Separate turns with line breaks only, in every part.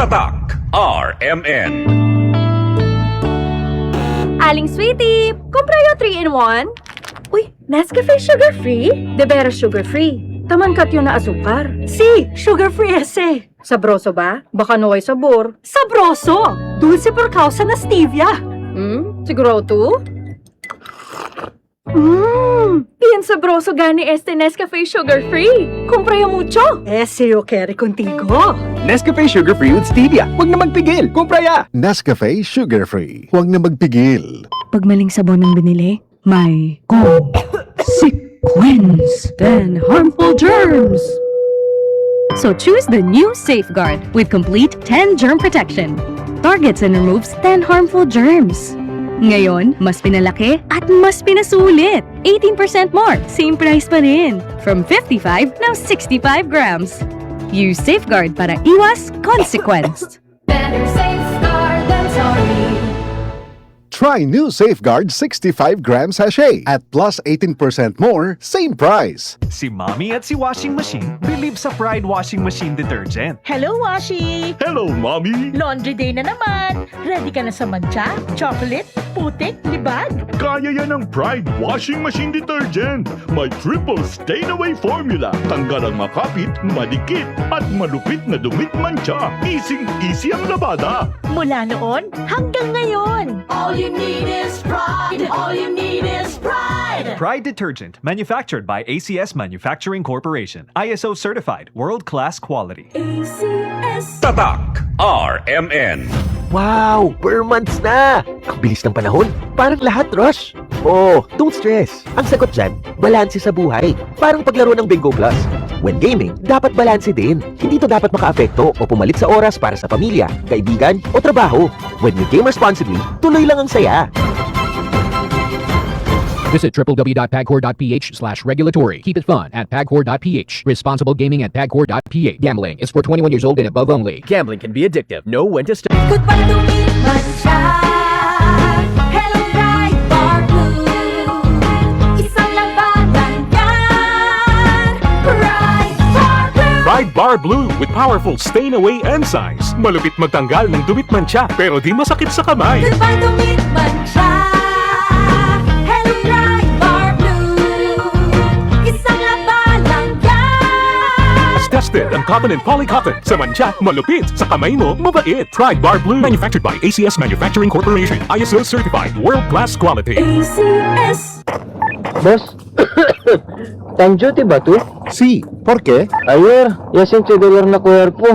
Tatak RMN.
Aling Sweetie, kumpra yung 3-in-1? Uy, Nescafe sugar-free? De veras sugar-free. Taman yun na asukar. Si, sugar-free ese. Sabroso ba? Baka no ay sabor. Sabroso! Dulce por causa na stevia. Siguro to? Bien sabroso gani este Nescafe sugar-free. Kumpra yung mucho. Ese yo quiere contigo.
Nescafe Sugar Free with Stevia. Huwag na magpigil. Kumpra ya!
Nescafe Sugar Free. Huwag na magpigil.
Pag maling sabon ang binili, may consequence, then harmful germs. So choose the new Safeguard with complete 10 germ protection. Targets and removes 10 harmful germs. Ngayon, mas pinalaki at mas pinasulit. 18% more, same price pa rin. From 55, now 65 grams. Use Safeguard para iwas consequence.
Better safeguard than sorry.
Try new Safeguard 65 gram sachet at plus 18% more, same price.
Si Mommy at si Washing Machine believe sa Pride Washing Machine Detergent.
Hello, Washi!
Hello, Mommy!
Laundry day na naman! Ready ka na sa mancha, chocolate, putik, libag?
Kaya yan ng Pride Washing Machine Detergent. May triple stain-away formula. Tanggal ang makapit, madikit, at malupit na dumit mancha. Easy ang labada.
Mula noon hanggang ngayon!
All you need is pride. All you need is pride.
Pride Detergent, manufactured by ACS Manufacturing Corporation. ISO certified, world-class quality.
Tatak RMN.
Wow! Per months na! Ang bilis ng panahon. Parang lahat rush. Oh, don't stress. Ang sagot dyan, balanse sa buhay. Parang paglaro ng Bingo Plus. When gaming, dapat balanse din. Hindi to dapat makaapekto o pumalit sa oras para sa pamilya, kaibigan o trabaho. When you game responsibly, tuloy lang ang saya.
Visit www.pagcor.ph/regulatory. Keep it fun at pagcor.ph. Responsible gaming at pagcor.ph. Gambling is for 21 years old and above only.
Gambling can be addictive. Know when to stop.
Goodbye to me, mancha. Hello, bright bar blue. Isang labanan yan. Bright bar blue.
Pride Bar Blue with powerful stain-away enzymes. Malupit magtanggal ng dumit mancha pero di masakit sa kamay.
Goodbye to me, mancha. Hello, bright bar blue. Isang labanan yan.
As tested ang cotton and polycotton. Sa mancha, malupit. Sa kamay mo, mabait. Pride Bar Blue. Manufactured by ACS Manufacturing Corporation. ISO certified. World-class quality.
ACS.
Boss, time duty ba to?
Sí, ¿por qué?
Ayer, ya $100 na cuerpo.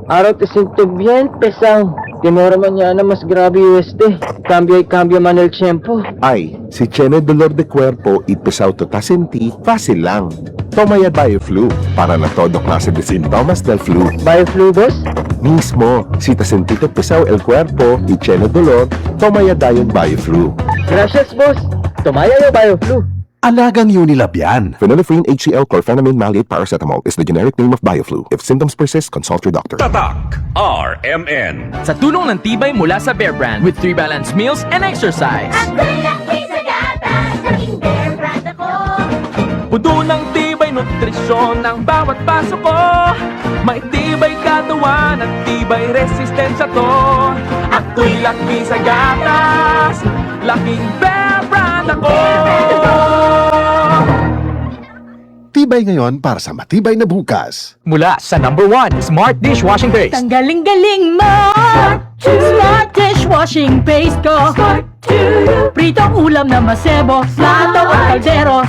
Araw te siento bien pesado. Tinora mañana mas grabe USD. Cambio y cambio man el tiempo.
Ay, si tiene dolor de cuerpo y pesado te sentí, fácil lang. Toma ya BioFlu para na todo klase de sintomas del flu.
Bioflu, boss?
Mismo, si te sentiste pesado el cuerpo y tiene dolor, toma ya Dion BioFlu.
Gracias, boss. Tomaya yo Bioflu.
Alagang Unilab yan. Phenylephrine HCl chlorphenamine maleate paracetamol is the generic name of BioFlu. If symptoms persist, consult your doctor.
Tatak RMN.
Sa tulong ng tibay mula sa Bear Brand with 3 balanced meals and exercise.
Ang kulaki sa gatas, naging Bear Brand ako.
Puno ng tibay nutrisyon ng bawat paso ko. May tibay katawan at tibay resistensya to. Ako'y laki sa gatas, laking Bear Brand ako.
Tibay ngayon para sa matibay na bukas.
Mula sa number 1 Smart Dishwashing Paste.
Tanggaling-galing mo! Smart dishwashing paste ko! Pritong ulam na masebo, plato at kaldero.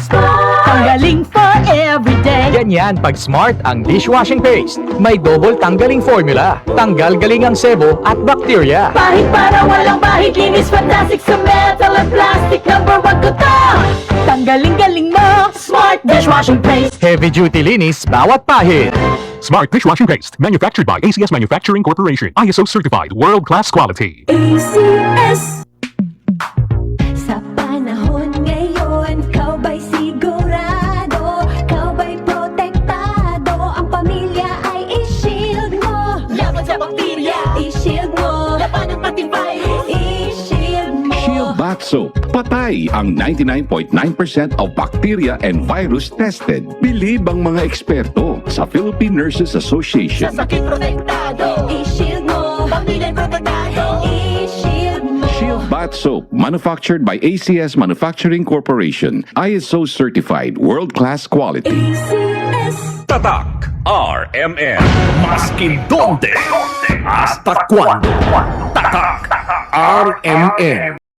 Tanggaling for everyday.
Ganyan pag Smart ang dishwashing paste. May double tanggaling formula. Tanggal galing ang sebo at bacteria.
Bahid para walang bahid, linis fantastic sa metal at plastic. Number 1 ko to! Tanggaling-galing mo! Smart dishwashing paste.
Heavy duty linis bawat pahid.
Smart Dishwashing Paste. Manufactured by ACS Manufacturing Corporation. ISO certified. World-class quality.
ACS. Sa panahon ngayon, kau ba'y sigurado? Kau ba'y protektado? Ang pamilya ay i-shield mo.
Laban sa bakterya,
I-shield mo.
laban ng patibay.
I-shield mo.
Shield Bath Soap. Patay ang 99.9% of bacteria and virus tested. Bilib ang mga eksperto sa Philippine Nurses Association.
Sa sakit protektado.
I-shield mo.
Bath soap manufactured by ACS Manufacturing Corporation. ISO certified world-class quality.
Tatak RMN. Maskin donde hasta cuando. Tatak RMN.